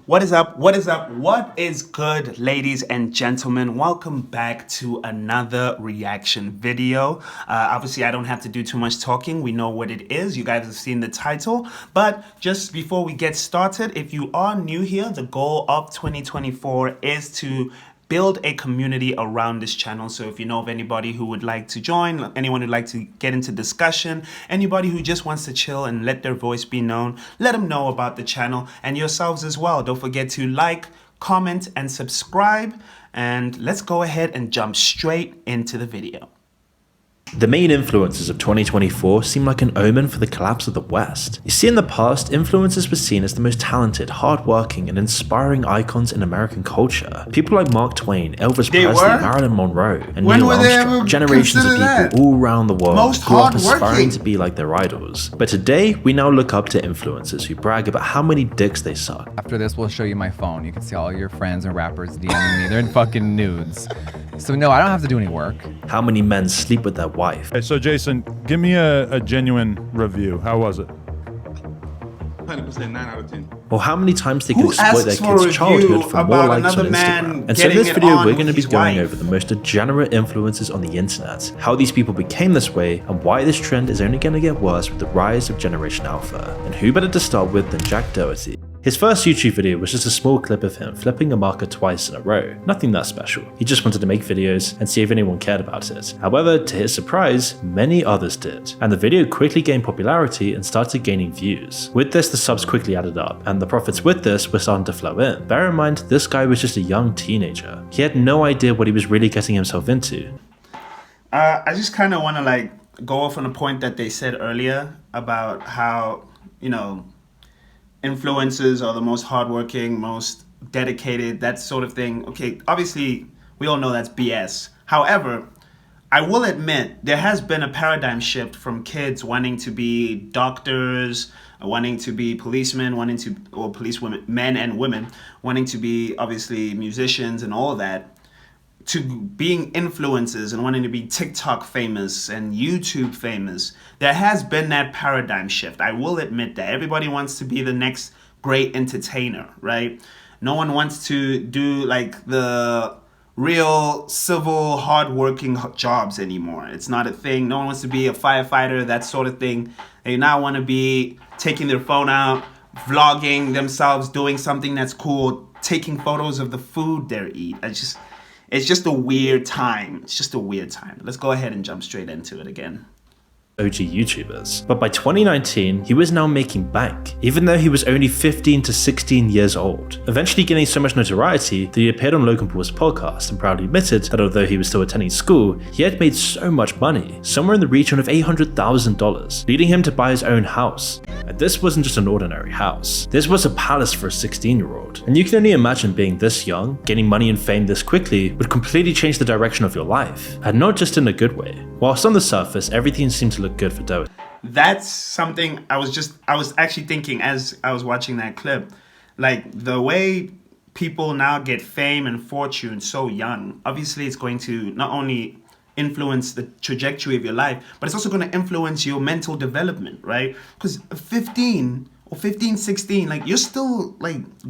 What is up? What is up? What is good, ladies and gentlemen? Welcome back to another reaction video. Obviously, I don't have to do too much talking. We know what it is. You guys have seen the title. But just before we get started, if you are new here, the goal of 2024 is to build a community around this channel. So if you know of anybody who would like to join, anyone who'd like to get into discussion, anybody who just wants to chill and let their voice be known, let them know about the channel, and yourselves as well. Don't forget to like, comment, and subscribe. And let's go ahead and jump straight into the video. The main influences of 2024 seem like an omen for the collapse of the West. You see, in the past, influencers were seen as the most talented, hardworking, and inspiring icons in American culture. People like Mark Twain, Elvis Presley, Marilyn Monroe, and Neil Armstrong. Generations of people all around the world grew up aspiring to be like their idols. But today, we now look up to influencers who brag about how many dicks they suck. After this, we'll show you my phone. You can see all your friends and rappers DMing me. They're in fucking nudes. So no, I don't have to do any work. How many men sleep with their wife. Hey, so Jason, give me a genuine review. How was it? 100%, 9 out of 10. Or how many times they can exploit their kids' childhood for more likes on Instagram. And so in this video, we're going to be going over the most degenerate influencers on the internet, how these people became this way, and why this trend is only going to get worse with the rise of Generation Alpha. And who better to start with than Jack Doherty? His first YouTube video was just a small clip of him flipping a marker twice in a row. Nothing that special. He just wanted to make videos and see if anyone cared about it. However, to his surprise, many others did. And the video quickly gained popularity and started gaining views. With this, the subs quickly added up, and the profits with this were starting to flow in. Bear in mind, this guy was just a young teenager. He had no idea what he was really getting himself into. I just kind of want to go off on a point that they said earlier about how, influencers are the most hardworking, most dedicated, that sort of thing. Okay, obviously, we all know that's BS. However, I will admit there has been a paradigm shift from kids wanting to be doctors, wanting to be policemen, or policewomen, men and women, wanting to be obviously musicians and all that, to being influencers and wanting to be TikTok famous and YouTube famous. There has been that paradigm shift. I will admit that. Everybody wants to be the next great entertainer, right? No one wants to do the real civil, hardworking jobs anymore. It's not a thing. No one wants to be a firefighter, that sort of thing. They now want to be taking their phone out, vlogging themselves, doing something that's cool, taking photos of the food they eat. It's just a weird time. It's just a weird time. Let's go ahead and jump straight into it again. OG YouTubers. But by 2019, he was now making bank, even though he was only 15 to 16 years old, eventually gaining so much notoriety that he appeared on Logan Paul's podcast and proudly admitted that although he was still attending school, he had made so much money, somewhere in the region of $800,000, leading him to buy his own house. And this wasn't just an ordinary house. This was a palace for a 16-year-old. And you can only imagine being this young, gaining money and fame this quickly would completely change the direction of your life, and not just in a good way. Whilst on the surface, everything seemed to look good for Doherty. That's something I was actually thinking as I was watching that clip. The way people now get fame and fortune so young, obviously it's going to not only influence the trajectory of your life, but it's also going to influence your mental development, right? Because 15, 16, you're still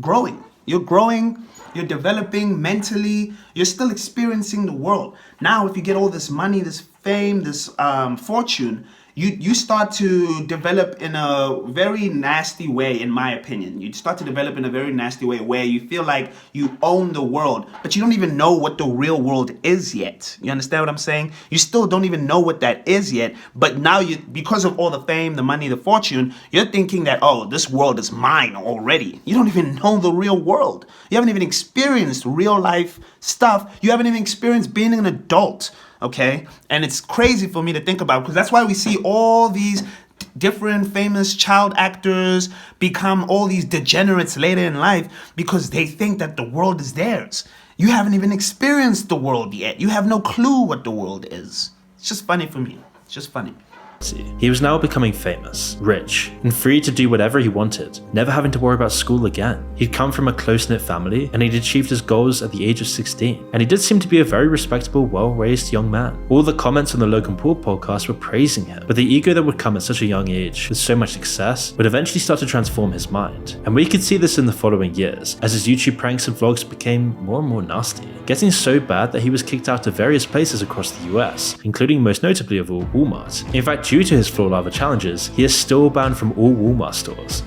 growing. You're growing, you're developing mentally, you're still experiencing the world. Now, if you get all this money, this fame, this fortune, you start to develop in a very nasty way, in my opinion. You start to develop in a very nasty way where you feel like you own the world, but you don't even know what the real world is yet. You understand what I'm saying? You still don't even know what that is yet, but now because of all the fame, the money, the fortune, you're thinking that, oh, this world is mine already. You don't even know the real world. You haven't even experienced real life stuff. You haven't even experienced being an adult. Okay, and it's crazy for me to think about, because that's why we see all these different famous child actors become all these degenerates later in life, because they think that the world is theirs. You haven't even experienced the world yet. You have no clue what the world is. It's just funny for me. It's just funny. He was now becoming famous, rich, and free to do whatever he wanted, never having to worry about school again. He'd come from a close-knit family, and he'd achieved his goals at the age of 16. And he did seem to be a very respectable, well-raised young man. All the comments on the Logan Paul podcast were praising him, but the ego that would come at such a young age with so much success would eventually start to transform his mind. And we could see this in the following years, as his YouTube pranks and vlogs became more and more nasty, getting so bad that he was kicked out of various places across the US, including most notably of all Walmart. In fact, due to his floor lava challenges, he is still banned from all Walmart stores.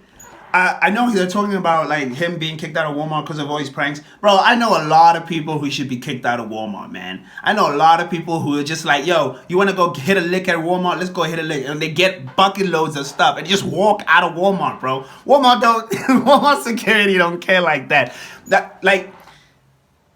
I know they're talking about like him being kicked out of Walmart because of all his pranks. Bro, I know a lot of people who should be kicked out of Walmart, man. I know a lot of people who are just like, yo, you want to go hit a lick at Walmart? Let's go hit a lick. And they get bucket loads of stuff and just walk out of Walmart, bro. Walmart security don't care like that.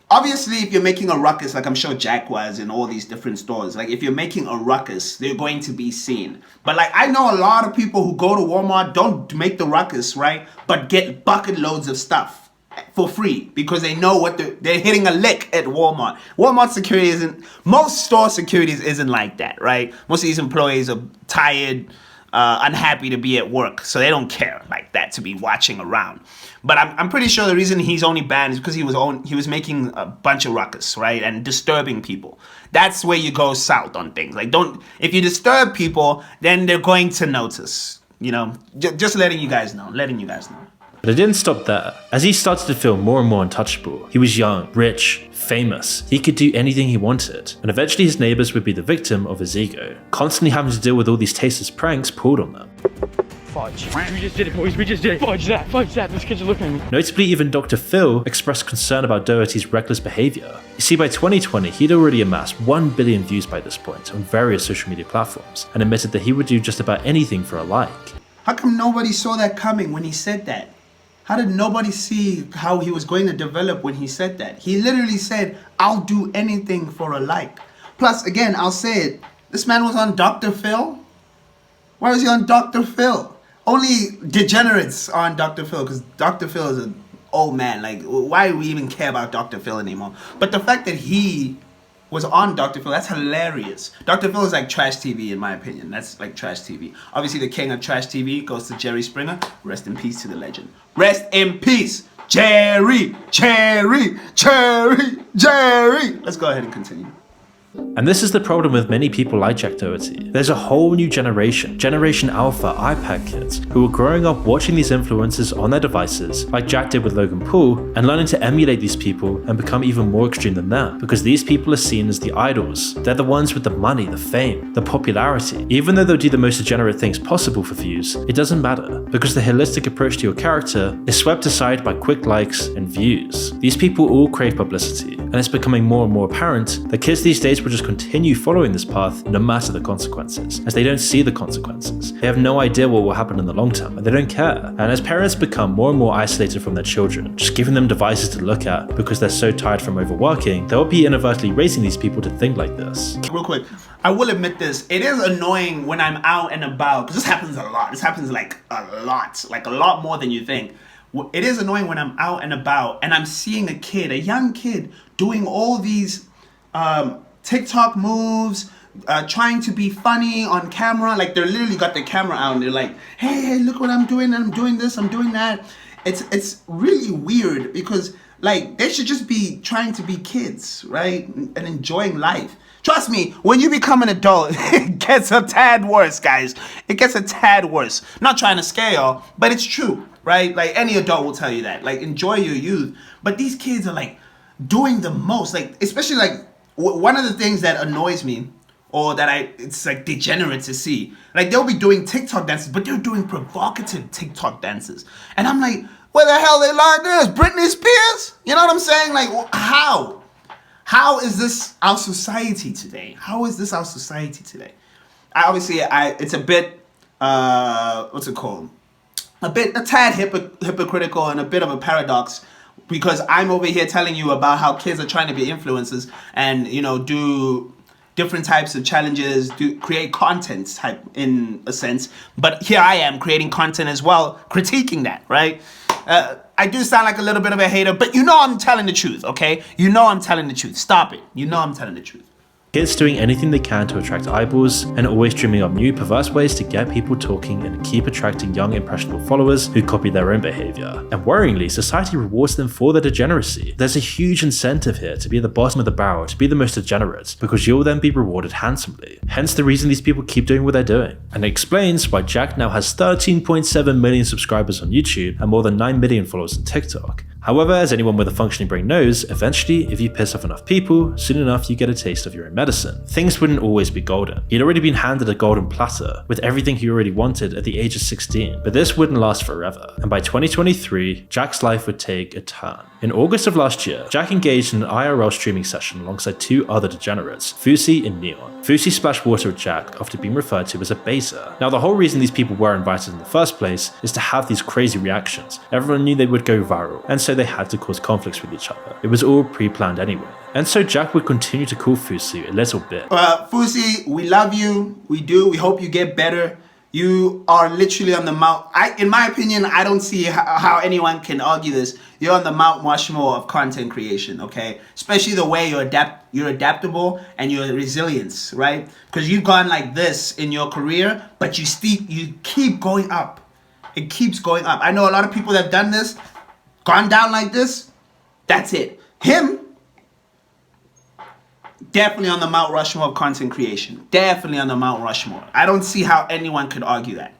Obviously, if you're making a ruckus, like I'm sure Jack was in all these different stores, like if you're making a ruckus, they're going to be seen. But like I know a lot of people who go to Walmart, don't make the ruckus, right? But get bucket loads of stuff for free because they know what they're hitting a lick at Walmart. Walmart security most store securities isn't like that, right? Most of these employees are tired, unhappy to be at work, so they don't care like that to be watching around. But I'm pretty sure the reason he's only banned is because he was making a bunch of ruckus, right, and disturbing people. That's where you go south on things. Like if you disturb people, then they're going to notice. You know, just letting you guys know. But it didn't stop there. As he started to feel more and more untouchable, he was young, rich, famous. He could do anything he wanted, and eventually his neighbors would be the victim of his ego, constantly having to deal with all these tasteless pranks pulled on them. Fudge. We just did it, boys. We just did it. Fudge that. Those kids are looking at me. Notably, even Dr. Phil expressed concern about Doherty's reckless behavior. You see, by 2020, he'd already amassed 1 billion views by this point on various social media platforms, and admitted that he would do just about anything for a like. How come nobody saw that coming when he said that? How did nobody see how he was going to develop when he said that? He literally said, I'll do anything for a like. Plus, again, I'll say it, this man was on Dr. Phil. Why was he on Dr. Phil? Only degenerates are on Dr. Phil because Dr. Phil is an old man. Like, why do we even care about Dr. Phil anymore? But the fact that he was on Dr. Phil, that's hilarious. Dr. Phil is like trash TV in my opinion. That's like trash TV. Obviously the king of trash TV goes to Jerry Springer. Rest in peace to the legend. Rest in peace, Jerry. Let's go ahead and continue. And this is the problem with many people like Jack Doherty. There's a whole new generation, Generation Alpha iPad kids, who are growing up watching these influencers on their devices, like Jack did with Logan Paul, and learning to emulate these people and become even more extreme than them, because these people are seen as the idols. They're the ones with the money, the fame, the popularity. Even though they'll do the most degenerate things possible for views, it doesn't matter, because the holistic approach to your character is swept aside by quick likes and views. These people all crave publicity, and it's becoming more and more apparent that kids these days will just continue following this path no matter the consequences, as they don't see the consequences. They have no idea what will happen in the long term, and they don't care. And as parents become more and more isolated from their children, just giving them devices to look at because they're so tired from overworking, they'll be inadvertently raising these people to think like this. Real quick, I will admit this, it is annoying when I'm out and about, because this happens a lot. This happens like a lot more than you think. It is annoying when I'm out and about and I'm seeing a young kid doing all these TikTok moves, trying to be funny on camera. Like they're literally got the camera out and they're like, hey, look what I'm doing. I'm doing this, I'm doing that. It's really weird because like they should just be trying to be kids, right? And enjoying life. Trust me, when you become an adult, it gets a tad worse, guys. It gets a tad worse. Not trying to scare y'all, but it's true, right? Like any adult will tell you that. Like enjoy your youth. But these kids are like doing the most. Like especially like one of the things that annoys me, or that it's like degenerate to see, like they'll be doing TikTok dances, but they're doing provocative TikTok dances. And I'm like, where the hell they learned this? Britney Spears? You know what I'm saying? Like how? How is this our society today? How is this our society today? It's a bit, what's it called? A tad hypocritical and a bit of a paradox, because I'm over here telling you about how kids are trying to be influencers and, you know, do different types of challenges, create content type in a sense. But here I am creating content as well, critiquing that, right? I do sound like a little bit of a hater, but you know I'm telling the truth, okay? You know I'm telling the truth. Stop it. You know I'm telling the truth. Kids doing anything they can to attract eyeballs, and always dreaming up new perverse ways to get people talking and keep attracting young impressionable followers who copy their own behavior. And worryingly, society rewards them for their degeneracy. There's a huge incentive here to be at the bottom of the barrel, to be the most degenerate, because you'll then be rewarded handsomely. Hence the reason these people keep doing what they're doing. And it explains why Jack now has 13.7 million subscribers on YouTube and more than 9 million followers on TikTok. However, as anyone with a functioning brain knows, eventually, if you piss off enough people, soon enough you get a taste of your own medicine. Things wouldn't always be golden. He'd already been handed a golden platter with everything he already wanted at the age of 16, but this wouldn't last forever, and by 2023, Jack's life would take a turn. In August of last year, Jack engaged in an IRL streaming session alongside 2 other degenerates, Fusi and Neon. Fusi splashed water at Jack after being referred to as a baiser. Now, the whole reason these people were invited in the first place is to have these crazy reactions. Everyone knew they would go viral, and so they had to cause conflicts with each other. It was all pre-planned anyway. And so Jack would continue to call Fusi a little bit. Fusi, we love you. We do. We hope you get better. You are literally on the Mount. In my opinion, I don't see how anyone can argue this. You're on the Mount Rushmore of content creation, okay? Especially the way you're adaptable and your resilience, right? Because you've gone like this in your career, but you keep going up. It keeps going up. I know a lot of people that have done this, gone down like this. That's it. Him, definitely on the Mount Rushmore of content creation. Definitely on the Mount Rushmore. I don't see how anyone could argue that.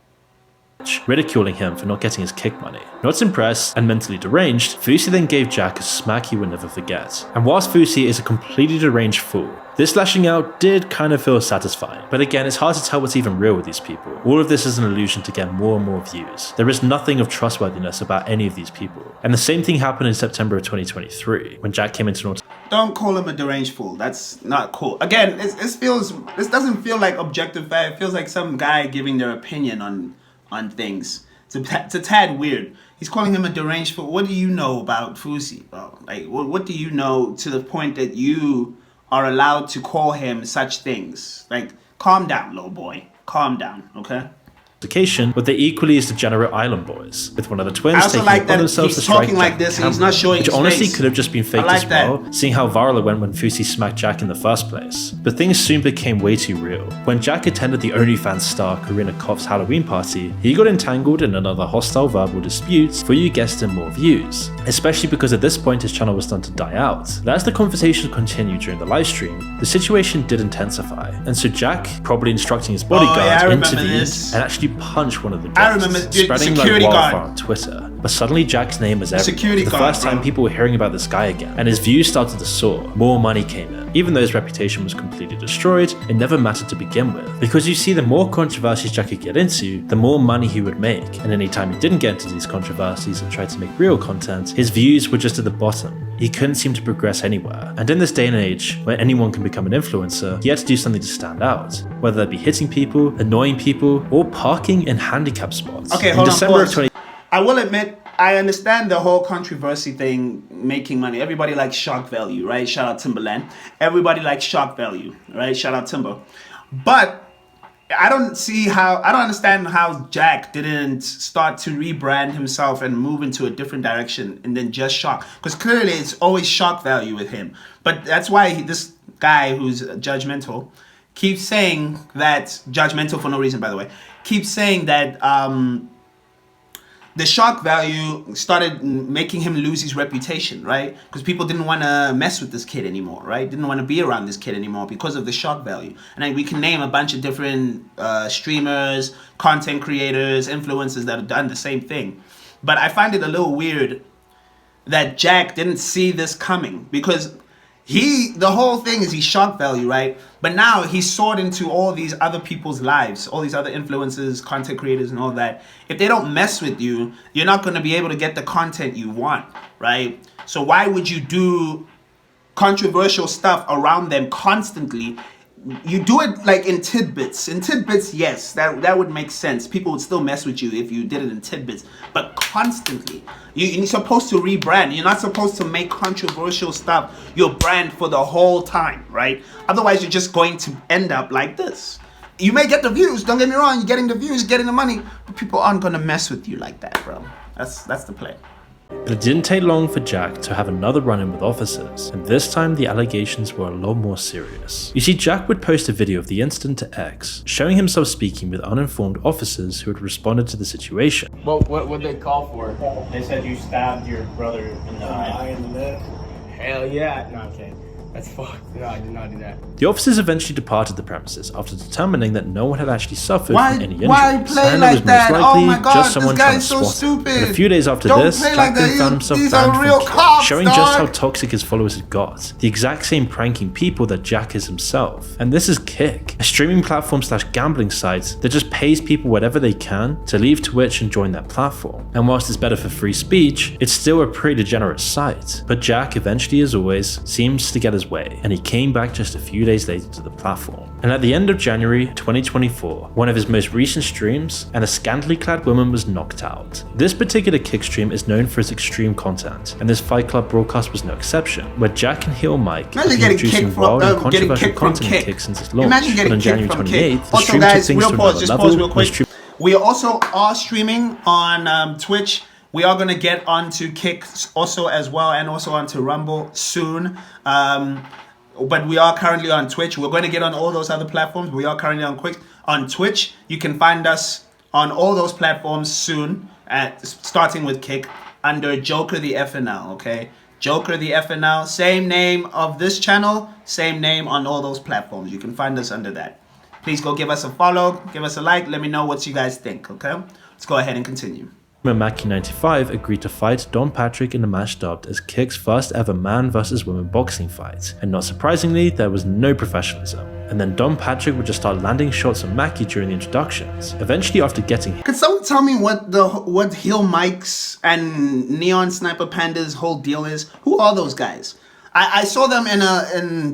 Ridiculing him for not getting his kick money. Not impressed and mentally deranged, Fusi then gave Jack a smack he would never forget. And whilst Fusi is a completely deranged fool, this lashing out did kind of feel satisfying. But again, it's hard to tell what's even real with these people. All of this is an illusion to get more and more views. There is nothing of trustworthiness about any of these people. And the same thing happened in September of 2023, when Jack came into an Don't call him a deranged fool. That's not cool. Again, this doesn't feel like objective fact. It feels like some guy giving their opinion on things. It's a tad weird. He's calling him a deranged fool. What do you know about Fusi, bro? Like, what do you know to the point that you are allowed to call him such things? Like, calm down, little boy. Calm down, okay? But they equally as degenerate island boys, with one of the twins I also taking like upon that themselves to he's strike talking like Jack this on and he's camera, not showing which his honestly face. could have just been faked I like as well, that. seeing how viral it went when Fusi smacked Jack in the first place. But things soon became way too real. When Jack attended the OnlyFans star Karina Koff's Halloween party, he got entangled in another hostile verbal dispute for, you guessed it, more views. Especially because at this point his channel was starting to die out. But as the conversation continued during the live stream, the situation did intensify, and so Jack, probably instructing his bodyguard, intervened and actually punched one of the guests, spreading like wildfire on Twitter. But suddenly Jack's name was everywhere. For the first time, people were hearing about this guy again, and his views started to soar. More money came in. Even though his reputation was completely destroyed, it never mattered to begin with. Because you see, the more controversies Jack could get into, the more money he would make. And anytime he didn't get into these controversies and tried to make real content, his views were just at the bottom. He couldn't seem to progress anywhere. And in this day and age, where anyone can become an influencer, he had to do something to stand out. Whether that be hitting people, annoying people, or parking in handicap spots. Okay, hold on. I will admit, I understand the whole controversy thing, making money. Everybody likes shock value, right? Shout out Timberland. Everybody likes shock value, right? Shout out Timber. But I don't understand how Jack didn't start to rebrand himself and move into a different direction and then just shock. Because clearly it's always shock value with him. But that's why this guy who's judgmental keeps saying that, judgmental for no reason, by the way, keeps saying that the shock value started making him lose his reputation, right? Because people didn't want to mess with this kid anymore, right? Didn't want to be around this kid anymore because of the shock value. And then we can name a bunch of different streamers, content creators, influencers that have done the same thing. But I find it a little weird that Jack didn't see this coming, because the whole thing is he's shock value, right? But now he's soared into all these other people's lives, all these other influencers, content creators and all that. If they don't mess with you, you're not going to be able to get the content you want, right? So why would you do controversial stuff around them constantly? You do it like in tidbits. In tidbits, yes, that would make sense. People would still mess with you if you did it in tidbits. But constantly, you're supposed to rebrand. You're not supposed to make controversial stuff your brand for the whole time, right? Otherwise, you're just going to end up like this. You may get the views, don't get me wrong. You're getting the views, getting the money, but people aren't going to mess with you like that, bro. That's the play. But it didn't take long for Jack to have another run-in with officers, and this time the allegations were a lot more serious. You see, Jack would post a video of the incident to X, showing himself speaking with uninformed officers who had responded to the situation. Well, what would they call for? They said you stabbed your brother in the eye. In the lip? Hell yeah. No, I'm kidding. That's fucked. No, I did not do that. The officers eventually departed the premises after determining that no one had actually suffered from any injuries. Why play and like it was that? most likely Oh my God, just someone this guy's trying to so swat stupid. him. And a few days after Don't this, play Jack like that. then found himself These banned are from real Kick, cops, showing dog. just how toxic his followers had got. The exact same pranking people that Jack is himself. And this is Kick, a streaming platform / gambling site that just pays people whatever they can to leave Twitch and join that platform. And whilst it's better for free speech, it's still a pretty degenerate site. But Jack eventually, as always, seems to get his way, and he came back just a few days later to the platform. And at the end of January 2024, one of his most recent streams, and a scantily clad woman was knocked out. This particular Kick stream is known for its extreme content, and this Fight Club broadcast was no exception, where Jack and Heel Mike have been introducing wild and controversial content in Kick since its launch. But on January 28th, the stream took things to another level. We also are streaming on Twitch. We are going to get onto Kick also as well, and also onto Rumble soon. But we are currently on Twitch. We're going to get on all those other platforms. We are currently on Twitch. You can find us on all those platforms soon, starting with Kick, under JokerTheFNL, okay? JokerTheFNL, same name of this channel, same name on all those platforms. You can find us under that. Please go give us a follow, give us a like, let me know what you guys think, okay? Let's go ahead and continue. Mackie95 agreed to fight Don Patrick in a match dubbed as Kick's first ever man versus woman boxing fight, and not surprisingly, there was no professionalism. And then Don Patrick would just start landing shots on Mackie during the introductions, eventually after getting hit. Could someone tell me what Heel Mike's and Neon Sniper Panda's whole deal is? Who are those guys? I saw them in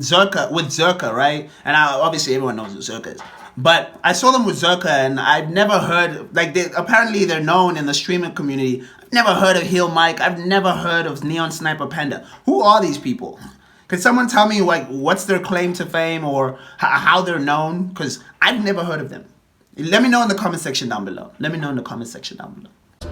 Zerka, with Zerka, right? And obviously everyone knows who Zerka is. But I saw them with Zerka, and I've never heard, like, apparently they're known in the streaming community. I've never heard of Heel Mike. I've never heard of Neon Sniper Panda. Who are these people? Could someone tell me, like, what's their claim to fame or how they're known? Because I've never heard of them. Let me know in the comment section down below.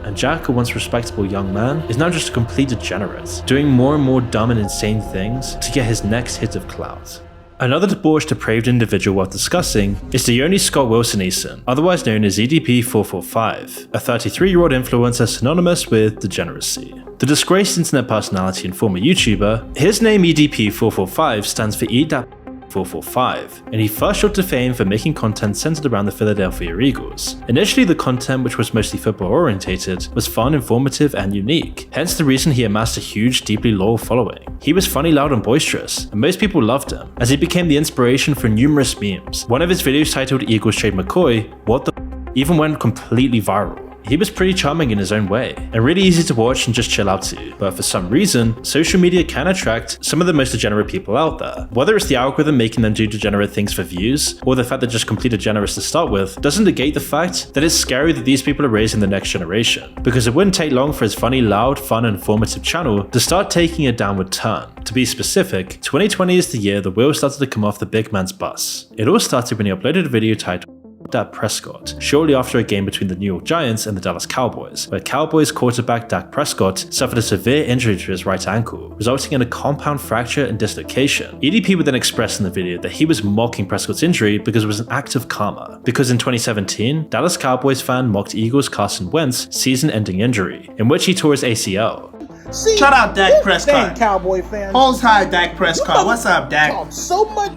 And Jack, a once respectable young man, is now just a complete degenerate, doing more and more dumb and insane things to get his next hit of clout. Another debauched, depraved individual worth discussing is the only Scott Wilson-Eason, otherwise known as EDP445, a 33-year-old influencer synonymous with degeneracy. The disgraced internet personality and former YouTuber, his name EDP445 stands for EDAP445, and he first shot to fame for making content centered around the Philadelphia Eagles. Initially, the content, which was mostly football orientated, was fun, informative, and unique, hence the reason he amassed a huge, deeply loyal following. He was funny, loud, and boisterous, and most people loved him, as he became the inspiration for numerous memes. One of his videos titled Eagles Trade McCoy, What the even went completely viral. He was pretty charming in his own way, and really easy to watch and just chill out to, but for some reason, social media can attract some of the most degenerate people out there. Whether it's the algorithm making them do degenerate things for views, or the fact they're just complete degenerates to start with, doesn't negate the fact that it's scary that these people are raising the next generation, because it wouldn't take long for his funny, loud, fun, and informative channel to start taking a downward turn. To be specific, 2020 is the year the wheels started to come off the big man's bus. It all started when he uploaded a video titled Dak Prescott, shortly after a game between the New York Giants and the Dallas Cowboys, where Cowboys quarterback Dak Prescott suffered a severe injury to his right ankle, resulting in a compound fracture and dislocation. EDP would then express in the video that he was mocking Prescott's injury because it was an act of karma, because in 2017, Dallas Cowboys fan mocked Eagles Carson Wentz season-ending injury, in which he tore his ACL. See, shout out Dak Prescott. Cowboy fans. Holds high, Dak Prescott. What's up, Dak? Talk so much.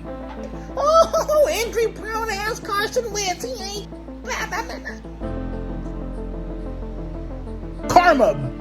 Oh, injury prone ass Carson Wentz. He ain't. Karma.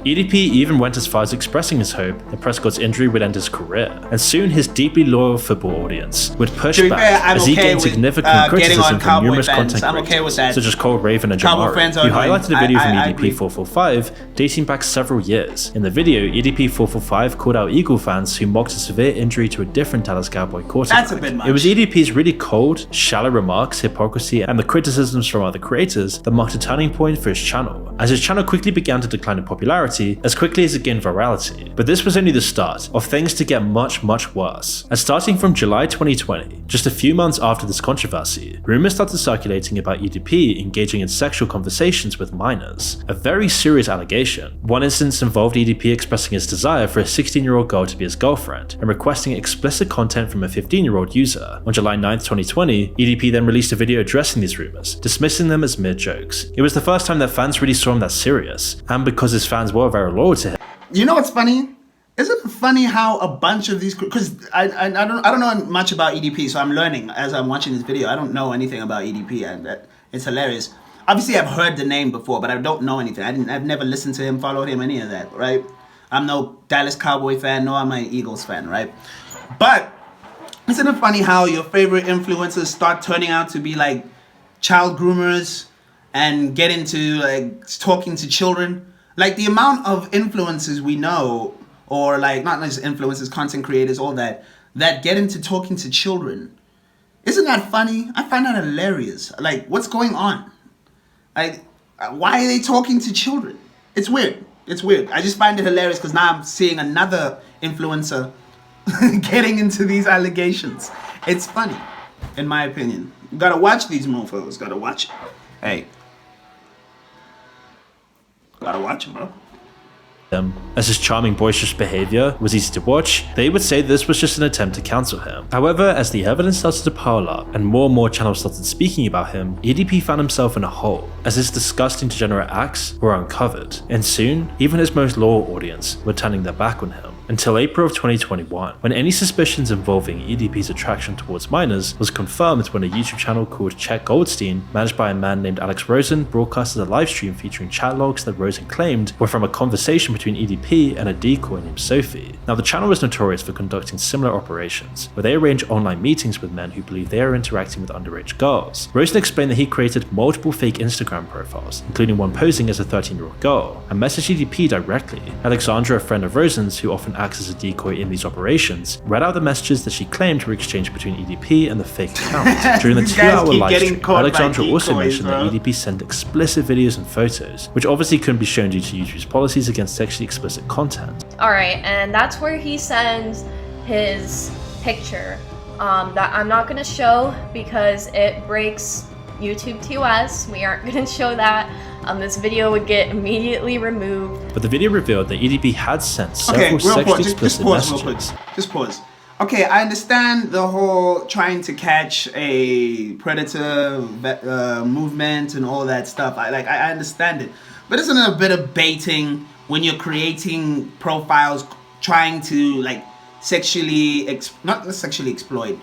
EDP even went as far as expressing his hope that Prescott's injury would end his career, and soon his deeply loyal football audience would push back as he gained significant criticism from numerous content creators, such as Cole Raven and Jamari, who highlighted a video from EDP445 dating back several years. In the video, EDP445 called out Eagle fans who mocked a severe injury to a different Dallas Cowboy quarterback. That's a bit much. It was EDP's really cold, shallow remarks, hypocrisy, and the criticisms from other creators that marked a turning point for his channel. As his channel quickly began to decline in popularity, popularity as quickly as it gained virality. But this was only the start of things to get much, much worse. And starting from July 2020, just a few months after this controversy, rumors started circulating about EDP engaging in sexual conversations with minors, a very serious allegation. One instance involved EDP expressing his desire for a 16-year-old girl to be his girlfriend and requesting explicit content from a 15-year-old user. On July 9th, 2020, EDP then released a video addressing these rumors, dismissing them as mere jokes. It was the first time that fans really saw him that serious, and because his fans were very loyal to him. You know what's funny? Isn't it funny how a bunch of these, because I don't know much about EDP, so I'm learning as I'm watching this video. I don't know anything about EDP, and it's hilarious. Obviously, I've heard the name before, but I don't know anything. I've never listened to him, followed him, any of that, right? I'm no Dallas Cowboy fan, nor am I an Eagles fan, right? But isn't it funny how your favorite influencers start turning out to be like child groomers and get into like talking to children? Like the amount of influencers we know, or like not just influencers, content creators, all that get into talking to children. Isn't that funny? I find that hilarious. Like, what's going on? Like, why are they talking to children? It's weird. It's weird. I just find it hilarious because now I'm seeing another influencer getting into these allegations. It's funny, in my opinion. You gotta watch these mofos. Gotta watch it. Hey. Gotta watch it, bro. As his charming, boisterous behavior was easy to watch, they would say this was just an attempt to cancel him. However, as the evidence started to pile up and more channels started speaking about him, EDP found himself in a hole as his disgusting degenerate acts were uncovered, and soon, even his most loyal audience were turning their back on him. Until April of 2021, when any suspicions involving EDP's attraction towards minors was confirmed when a YouTube channel called Check Goldstein, managed by a man named Alex Rosen, broadcasted a livestream featuring chat logs that Rosen claimed were from a conversation between EDP and a decoy named Sophie. Now, the channel was notorious for conducting similar operations, where they arrange online meetings with men who believe they are interacting with underage girls. Rosen explained that he created multiple fake Instagram profiles, including one posing as a 13-year-old girl, and messaged EDP directly. Alexandra, a friend of Rosen's who often acts as a decoy in these operations, read out the messages that she claimed were exchanged between EDP and the fake account. During the 2-hour livestream, Alexandra also mentioned that EDP sent explicit videos and photos, which obviously couldn't be shown due to YouTube's policies against sexually explicit content. Alright, and that's where he sends his picture that I'm not going to show because it breaks YouTube TOS. We aren't going to show that. This video would get immediately removed. But the video revealed that EDP had sent several sexually explicit messages. Just pause. Okay, I understand the whole trying to catch a predator movement and all that stuff. I understand it. But isn't it a bit of baiting when you're creating profiles trying to like not sexually exploit,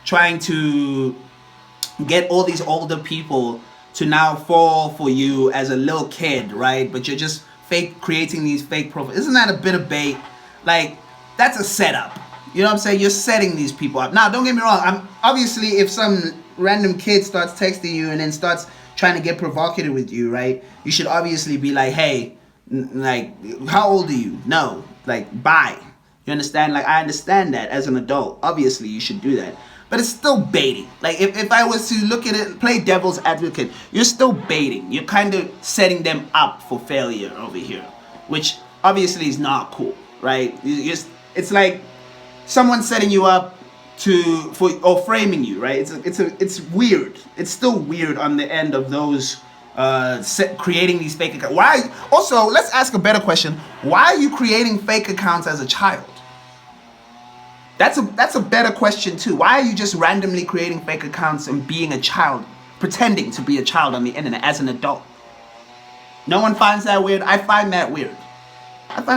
trying to get all these older people to now fall for you as a little kid, right? But you're just creating these fake profiles. Isn't that a bit of bait? Like, that's a setup. You know what I'm saying? You're setting these people up. Now, don't get me wrong. Obviously, if some random kid starts texting you and then starts trying to get provocative with you, right? You should obviously be like, hey, like, how old are you? No, like, bye. You understand? Like, I understand that as an adult. Obviously, you should do that. But it's still baiting. Like, if I was to look at it, play devil's advocate, you're still baiting. You're kind of setting them up for failure over here, which obviously is not cool, right? It's like someone setting you up or framing you, right? It's weird. It's still weird on the end of those creating these fake accounts. Why? Also, let's ask a better question. Why are you creating fake accounts as a child? That's a better question too. Why are you just randomly creating fake accounts and being a child, pretending to be a child on the internet as an adult? No one finds that weird. I find that weird. But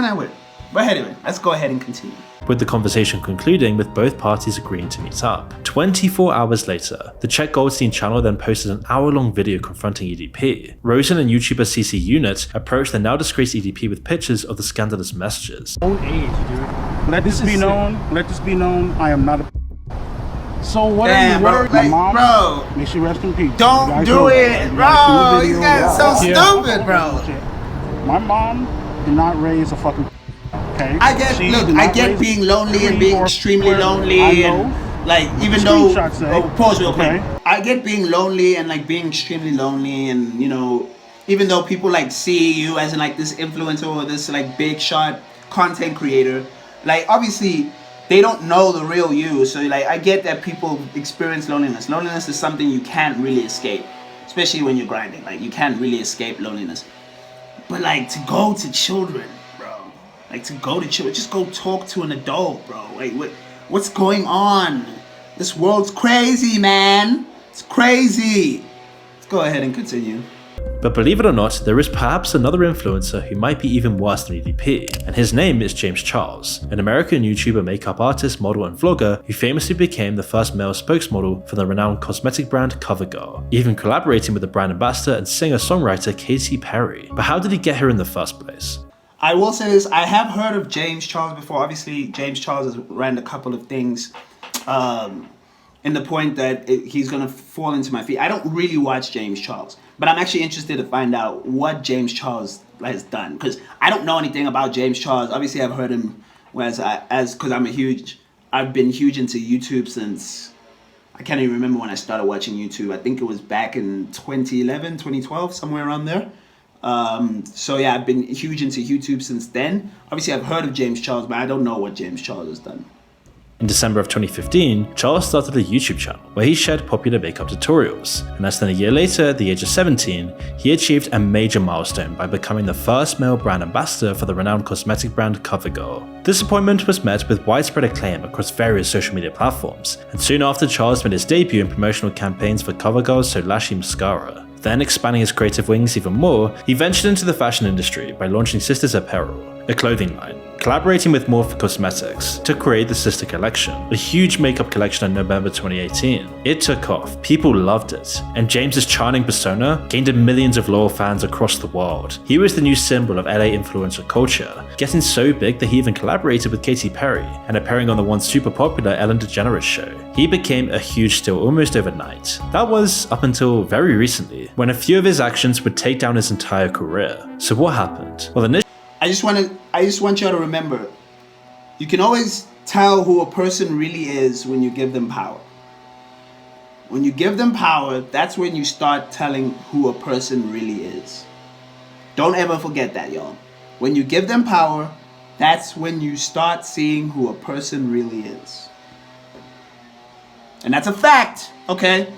anyway, let's go ahead and continue. With the conversation concluding with both parties agreeing to meet up. 24 hours later, the Check Goldstein channel then posted an hour-long video confronting EDP. Rosen and YouTuber CC Unit approached the now disgraced EDP with pictures of the scandalous messages. Old age, dude. Let this be known, I am not a... So what are you worried? My mom, bro, may she rest in peace. Don't do it, bro. You guys so stupid, bro. My mom did not raise a fucking... Okay. I get being lonely and being extremely lonely and like even though pause real quick. I get being lonely and like being extremely lonely and you know even though people like see you as in like this influencer or this like big shot content creator, like obviously they don't know the real you. So like I get that people experience loneliness. Loneliness is something you can't really escape, especially when you're grinding. Like you can't really escape loneliness. But like to go to children, bro, like to go to children, just go talk to an adult, bro. Like what's going on? This world's crazy, man. It's crazy. Let's go ahead and continue. But believe it or not, there is perhaps another influencer who might be even worse than EDP, and his name is James Charles, an American YouTuber, makeup artist, model, and vlogger who famously became the first male spokesmodel for the renowned cosmetic brand CoverGirl, even collaborating with the brand ambassador and singer-songwriter Katy Perry. But how did he get here in the first place? I will say this, I have heard of James Charles before. Obviously, James Charles has ran a couple of things in the point that he's going to fall into my feed. I don't really watch James Charles, but I'm actually interested to find out what James Charles has done, because I don't know anything about James Charles. Obviously, I've heard him because I've been huge into YouTube since, I can't even remember when I started watching YouTube. I think it was back in 2011, 2012, somewhere around there. So yeah, I've been huge into YouTube since then. Obviously, I've heard of James Charles, but I don't know what James Charles has done. In December of 2015, Charles started a YouTube channel where he shared popular makeup tutorials, and less than a year later, at the age of 17, he achieved a major milestone by becoming the first male brand ambassador for the renowned cosmetic brand CoverGirl. This appointment was met with widespread acclaim across various social media platforms, and soon after, Charles made his debut in promotional campaigns for CoverGirl's So Lashy mascara. Then, expanding his creative wings even more, he ventured into the fashion industry by launching Sisters Apparel, a clothing line, collaborating with Morphe Cosmetics to create the Sister Collection, a huge makeup collection in November 2018. It took off, people loved it, and James's charming persona gained millions of loyal fans across the world. He was the new symbol of LA influencer culture, getting so big that he even collaborated with Katy Perry and appearing on the once super popular Ellen DeGenerate show. He became a huge deal almost overnight. That was up until very recently, when a few of his actions would take down his entire career. So what happened? Well, initially, I just want y'all to remember, you can always tell who a person really is when you give them power. When you give them power, that's when you start telling who a person really is. Don't ever forget that, y'all. When you give them power, that's when you start seeing who a person really is. And that's a fact, okay?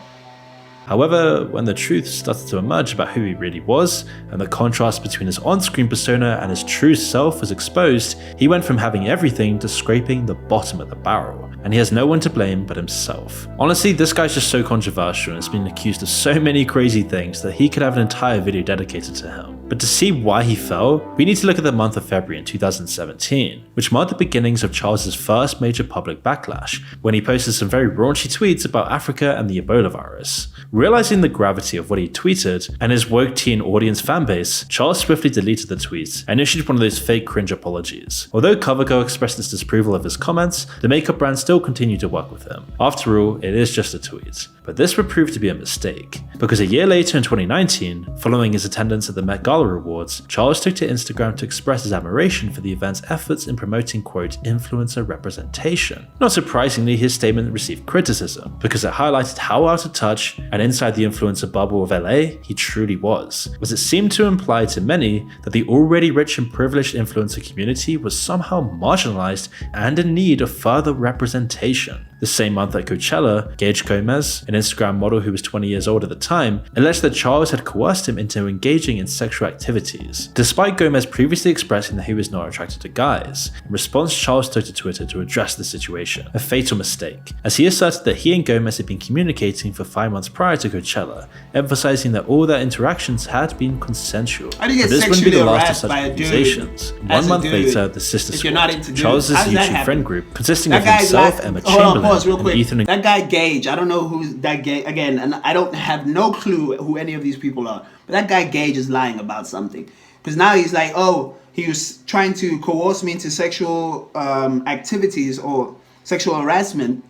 However, when the truth started to emerge about who he really was, and the contrast between his on-screen persona and his true self was exposed, he went from having everything to scraping the bottom of the barrel, and he has no one to blame but himself. Honestly, this guy's just so controversial and has been accused of so many crazy things that he could have an entire video dedicated to him. But to see why he fell, we need to look at the month of February in 2017, which marked the beginnings of Charles's first major public backlash, when he posted some very raunchy tweets about Africa and the Ebola virus. Realizing the gravity of what he tweeted and his woke teen audience fanbase, Charles swiftly deleted the tweets and issued one of those fake cringe apologies. Although CoverGirl expressed its disapproval of his comments, the makeup brand still continued to work with him. After all, it is just a tweet. But this would prove to be a mistake, because a year later in 2019, following his attendance at the Met Gala Awards, Charles took to Instagram to express his admiration for the event's efforts in promoting, quote, influencer representation. Not surprisingly, his statement received criticism, because it highlighted how out of touch and inside the influencer bubble of LA he truly was, as it seemed to imply to many that the already rich and privileged influencer community was somehow marginalized and in need of further representation. The same month at Coachella, Gage Gomez, an Instagram model who was 20 years old at the time, alleged that Charles had coerced him into engaging in sexual activities, despite Gomez previously expressing that he was not attracted to guys. In response, Charles took to Twitter to address the situation, a fatal mistake, as he asserted that he and Gomez had been communicating for 5 months prior to Coachella, emphasizing that all their interactions had been consensual. But this wouldn't be the last of such accusations. 1 month later, the Sister Squad, Charles's YouTube friend group, consisting of himself, Emma Chamberlain, real quick. Ethan. That guy Gage, I don't know who's that Gage again, and I don't have no clue who any of these people are. But that guy Gage is lying about something, because now he's like, oh, he was trying to coerce me into sexual activities or sexual harassment,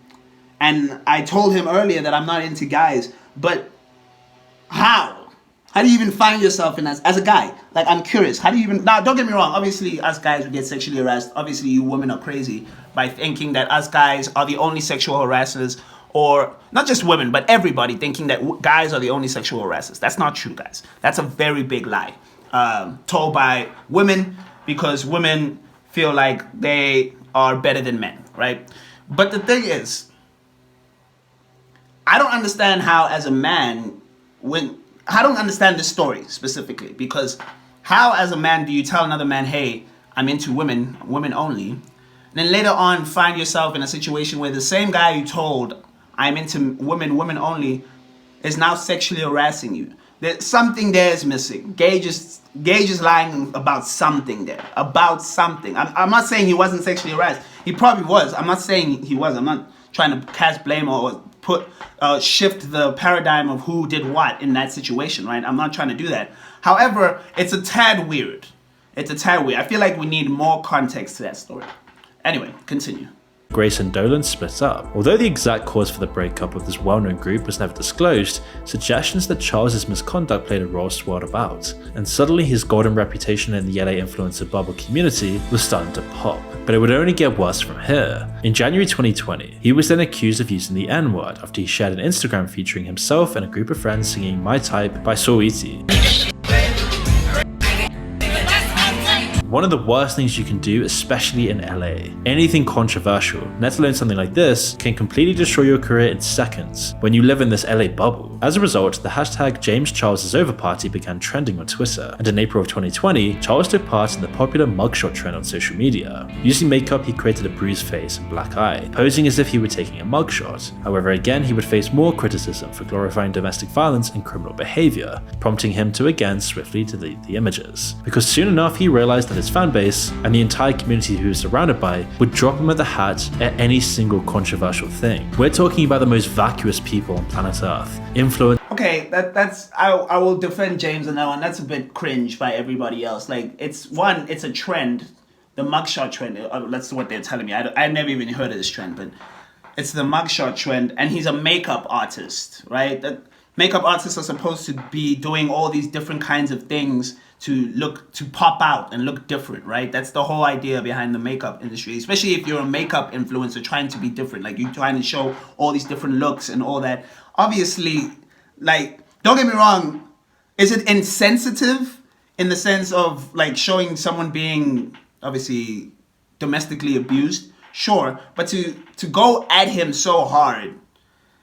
and I told him earlier that I'm not into guys. But how? How do you even find yourself in as a guy? Like, I'm curious. How do you even... Now, don't get me wrong. Obviously, us guys would get sexually harassed. Obviously, you women are crazy by thinking that us guys are the only sexual harassers or not just women, but everybody thinking that guys are the only sexual harassers. That's not true, guys. That's a very big lie told by women, because women feel like they are better than men, right? But the thing is, I don't understand how, as a man, I don't understand this story specifically, because how, as a man, do you tell another man, hey, I'm into women only, and then later on find yourself in a situation where the same guy you told, I'm into women only, is now sexually harassing you? There's something there is missing. Gage is lying about something there. About something. I'm not saying he wasn't sexually harassed. He probably was. I'm not saying he was. I'm not trying to cast blame or shift the paradigm of who did what in that situation, right? I'm not trying to do that. However, it's a tad weird. I feel like we need more context to that story. Anyway, continue. Grace and Dolan split up. Although the exact cause for the breakup of this well-known group was never disclosed, suggestions that Charles's misconduct played a role swirled about, and suddenly his golden reputation in the LA influencer bubble community was starting to pop. But it would only get worse from here. In January 2020, he was then accused of using the N-word after he shared an Instagram featuring himself and a group of friends singing My Type by Saweetie. One of the worst things you can do, especially in LA. Anything controversial, let alone something like this, can completely destroy your career in seconds when you live in this LA bubble. As a result, the hashtag James Charles is over party began trending on Twitter, and in April of 2020, Charles took part in the popular mugshot trend on social media. Using makeup, he created a bruised face and black eye, posing as if he were taking a mugshot. However, again, he would face more criticism for glorifying domestic violence and criminal behavior, prompting him to again swiftly delete the images. Because soon enough, he realized that his fan base and the entire community he was surrounded by would drop him at the hat at any single controversial thing. We're talking about the most vacuous people on planet Earth. Okay, I will defend James on that one. That's a bit cringe by everybody else. Like, it's a trend, the mugshot trend. That's what they're telling me. I never even heard of this trend, but it's the mugshot trend, and he's a makeup artist, right? That makeup artists are supposed to be doing all these different kinds of things to pop out and look different, right? That's the whole idea behind the makeup industry, especially if you're a makeup influencer trying to be different, like you're trying to show all these different looks and all that. Obviously, like, don't get me wrong, is it insensitive in the sense of like showing someone being obviously domestically abused? Sure, but to go at him so hard,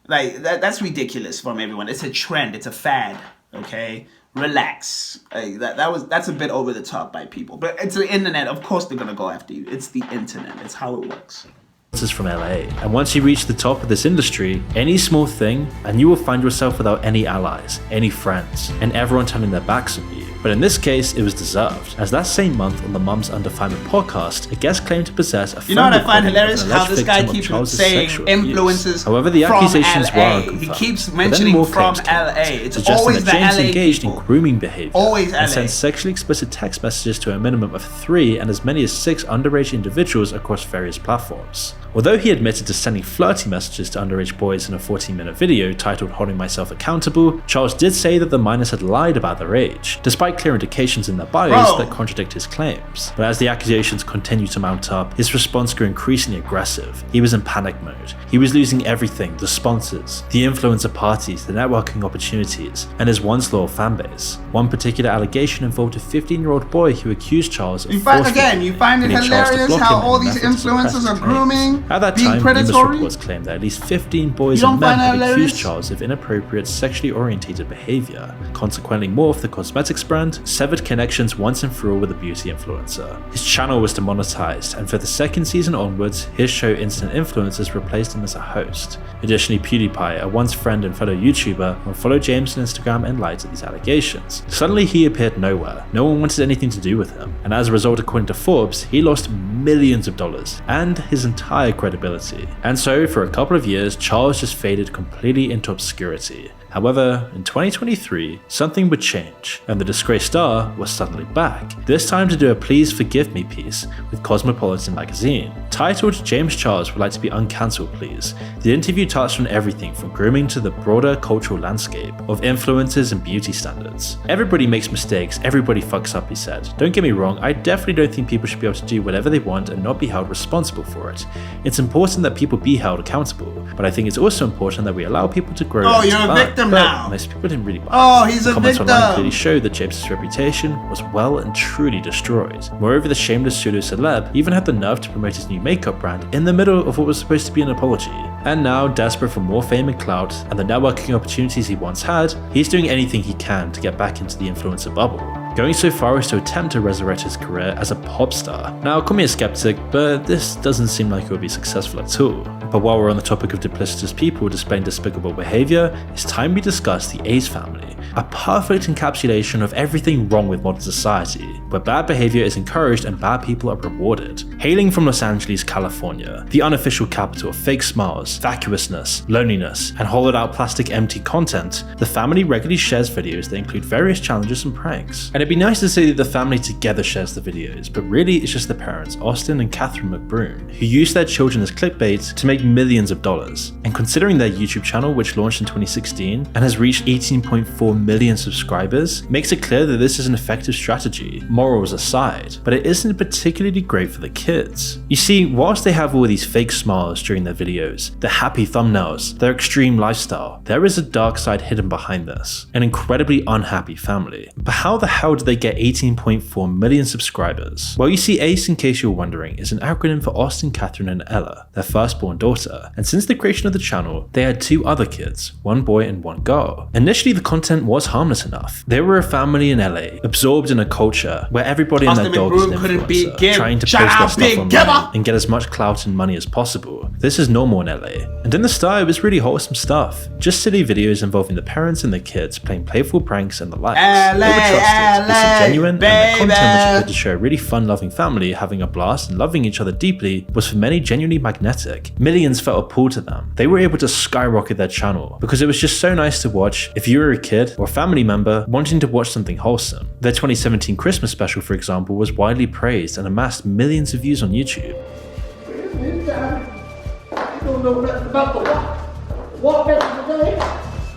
like that's ridiculous from everyone. It's a trend, it's a fad, okay? Relax. Like, that's a bit over the top by people. But it's the internet, of course they're gonna go after you. It's the internet, it's how it works. This is from LA, and once you reach the top of this industry, any small thing and you will find yourself without any allies, any friends, and everyone turning their backs on you. But in this case, it was deserved, as that same month on the Mums Under Fireman podcast, a guest claimed to possess a You know what I find hilarious? How this guy keeps saying influences. However, the accusations were LA. unconfirmed. He keeps mentioning from LA. It's suggesting always that the James LA engaged people. in grooming behavior Always LA. and sent sexually explicit text messages to a minimum of 3 and as many as 6 underage individuals across various platforms. Although he admitted to sending flirty messages to underage boys in a 14-minute video titled Holding Myself Accountable, Charles did say that the minors had lied about their age, despite clear indications in their bios that contradict his claims. But as the accusations continued to mount up, his response grew increasingly aggressive. He was in panic mode. He was losing everything: the sponsors, the influencer parties, the networking opportunities, and his once loyal fanbase. One particular allegation involved a 15-year-old boy who accused Charles of you find it hilarious how all these influencers are grooming, at that being time, predatory? numerous reports claimed that at least 15 boys and men had accused Charles of inappropriate sexually orientated behavior, consequently morphed the cosmetics brand, severed connections once and for all with the beauty influencer. His channel was demonetized, and for the second season onwards, his show Instant Influencers replaced him as a host. Additionally, PewDiePie, a once friend and fellow YouTuber, unfollowed James on Instagram in light of these allegations. Suddenly he appeared nowhere. No one wanted anything to do with him, and as a result, according to Forbes, he lost millions of dollars and his entire credibility. And so, for a couple of years, Charles just faded completely into obscurity. However, in 2023, something would change, and the disgraced star was suddenly back, this time to do a Please Forgive Me piece with Cosmopolitan magazine. Titled James Charles Would Like to Be Uncancelled Please, the interview touched on everything from grooming to the broader cultural landscape of influencers and beauty standards. Everybody makes mistakes, everybody fucks up, he said. Don't get me wrong, I definitely don't think people should be able to do whatever they want and not be held responsible for it. It's important that people be held accountable, but I think it's also important that we allow people to grow. Oh, you're a victim now. Most people didn't really buy it. Oh, he's a Comments victim. online clearly show that James's reputation was well and truly destroyed. Moreover, the shameless pseudo-celeb even had the nerve to promote his new makeup brand in the middle of what was supposed to be an apology. And now, desperate for more fame and clout, and the networking opportunities he once had, he's doing anything he can to get back into the influencer bubble, going so far as to attempt to resurrect his career as a pop star. Now, call me a skeptic, but this doesn't seem like it will be successful at all. But while we're on the topic of duplicitous people displaying despicable behavior, it's time we discuss the Ace family, a perfect encapsulation of everything wrong with modern society, where bad behavior is encouraged and bad people are rewarded. Hailing from Los Angeles, California, the unofficial capital of fake smiles, vacuousness, loneliness, and hollowed out plastic empty content, the family regularly shares videos that include various challenges and pranks. And it'd be nice to say that the family together shares the videos, but really it's just the parents, Austin and Catherine McBroom, who use their children as clickbait to make millions of dollars. And considering their YouTube channel, which launched in 2016 and has reached 18.4 million subscribers, makes it clear that this is an effective strategy, morals aside, but it isn't particularly great for the kids. You see, whilst they have all these fake smiles during their videos, their happy thumbnails, their extreme lifestyle, there is a dark side hidden behind this, an incredibly unhappy family. But how the hell did they get 18.4 million subscribers? Well, you see, ACE, in case you're wondering, is an acronym for Austin, Catherine, and Ella, their firstborn daughter, and since the creation of the channel, they had 2 other kids, one boy and one girl. Initially, the content was harmless enough. They were a family in LA, absorbed in a culture where everybody and their dog is an influencer, trying to post their stuff online and get as much clout and money as possible. This is normal in LA. And in the start, it was really wholesome stuff. Just silly videos involving the parents and the kids playing playful pranks and the likes. They were trusted, this is genuine, and the content which appeared to show a really fun-loving family having a blast and loving each other deeply was for many genuinely magnetic. Millions felt a pull to them. They were able to skyrocket their channel because it was just so nice to watch if you were a kid or a family member wanting to watch something wholesome. Their 2017 Christmas special, for example, was widely praised and amassed millions of views on YouTube.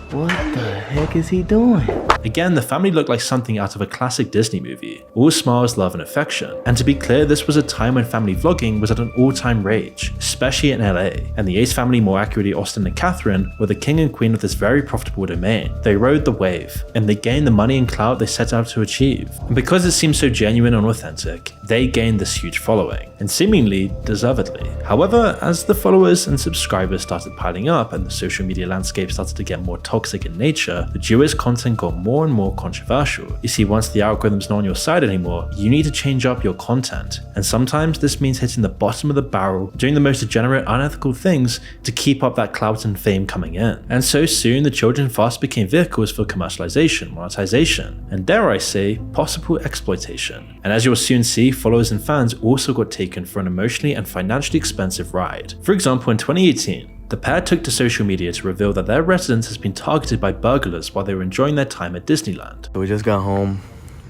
What the heck is he doing? Again, the family looked like something out of a classic Disney movie. All smiles, love, and affection. And to be clear, this was a time when family vlogging was at an all-time rage, especially in LA. And the Ace family, more accurately Austin and Catherine, were the king and queen of this very profitable domain. They rode the wave, and they gained the money and clout they set out to achieve. And because it seemed so genuine and authentic, they gained this huge following, and seemingly deservedly. However, as the followers and subscribers started piling up and the social media landscape started to get more toxic in nature, the duo's content got more and more controversial. You see, once the algorithm's not on your side anymore, you need to change up your content. And sometimes this means hitting the bottom of the barrel, doing the most degenerate, unethical things to keep up that clout and fame coming in. And so soon, the children fast became vehicles for commercialization, monetization, and dare I say, possible exploitation. And as you'll soon see, followers and fans also got taken for an emotionally and financially expensive ride. For example, in 2018, the pair took to social media to reveal that their residence has been targeted by burglars while they were enjoying their time at Disneyland. We just got home.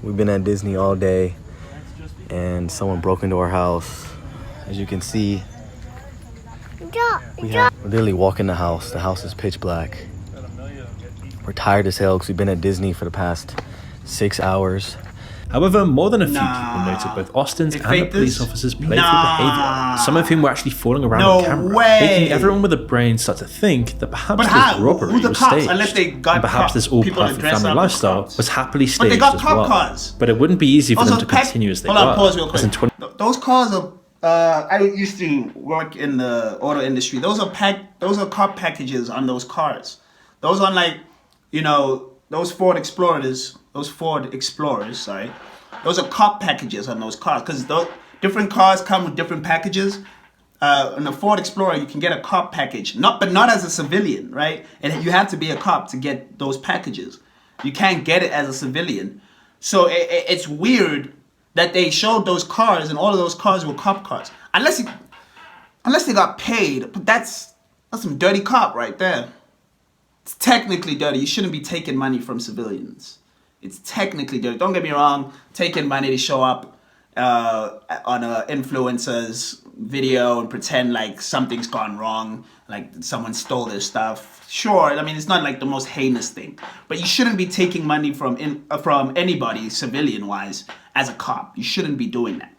We've been at Disney all day, and someone broke into our house. As you can see, we're literally walking the house. The house is pitch black. We're tired as hell because we've been at Disney for the past 6 hours. However, more than a few people noted both Austin's and the police officers' playful behavior, some of whom were actually falling around the camera, making everyone with a brain start to think that perhaps this robbery was staged, and perhaps this all-perfect family lifestyle was happily staged as well. But it wouldn't be easy for them to continue as they were. Those cars are, I used to work in the auto industry. Those are car packages on those cars. Those are like, you know, those Ford Explorers, those are cop packages on those cars, because different cars come with different packages. In the Ford Explorer, you can get a cop package, but not as a civilian, right? And you have to be a cop to get those packages. You can't get it as a civilian. So it's weird that they showed those cars, and all of those cars were cop cars. Unless they got paid, but that's some dirty cop right there. It's technically dirty. You shouldn't be taking money from civilians. It's technically dirty. Don't get me wrong. Taking money to show up on an influencer's video and pretend like something's gone wrong, like someone stole their stuff. Sure, I mean, it's not like the most heinous thing, but you shouldn't be taking money from anybody, civilian-wise, as a cop. You shouldn't be doing that.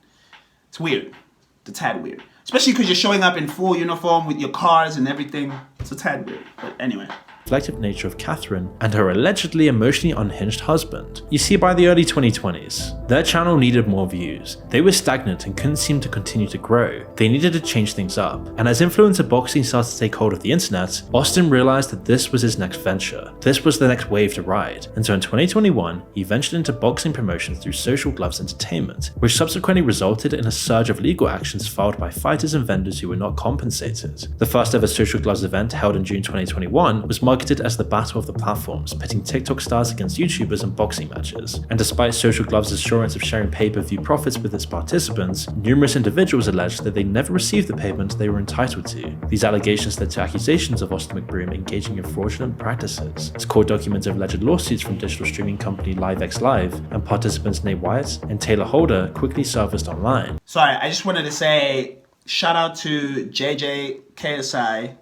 It's weird. It's a tad weird. Especially because you're showing up in full uniform with your cars and everything. It's a tad weird, but anyway. Reflective nature of Catherine and her allegedly emotionally unhinged husband. You see, by the early 2020s, their channel needed more views. They were stagnant and couldn't seem to continue to grow. They needed to change things up. And as influencer boxing started to take hold of the internet, Austin realized that this was his next venture. This was the next wave to ride. And so in 2021, he ventured into boxing promotions through Social Gloves Entertainment, which subsequently resulted in a surge of legal actions filed by fighters and vendors who were not compensated. The first ever Social Gloves event, held in June 2021, was marketed as the battle of the platforms, pitting TikTok stars against YouTubers in boxing matches. And despite Social Gloves' assurance of sharing pay-per-view profits with its participants, numerous individuals alleged that they never received the payment they were entitled to. These allegations led to accusations of Austin McBroom engaging in fraudulent practices. As court documents of alleged lawsuits from digital streaming company LiveX Live and participants Nate Wyatt and Taylor Holder quickly surfaced online. Sorry, I just wanted to say shout out to JJ KSI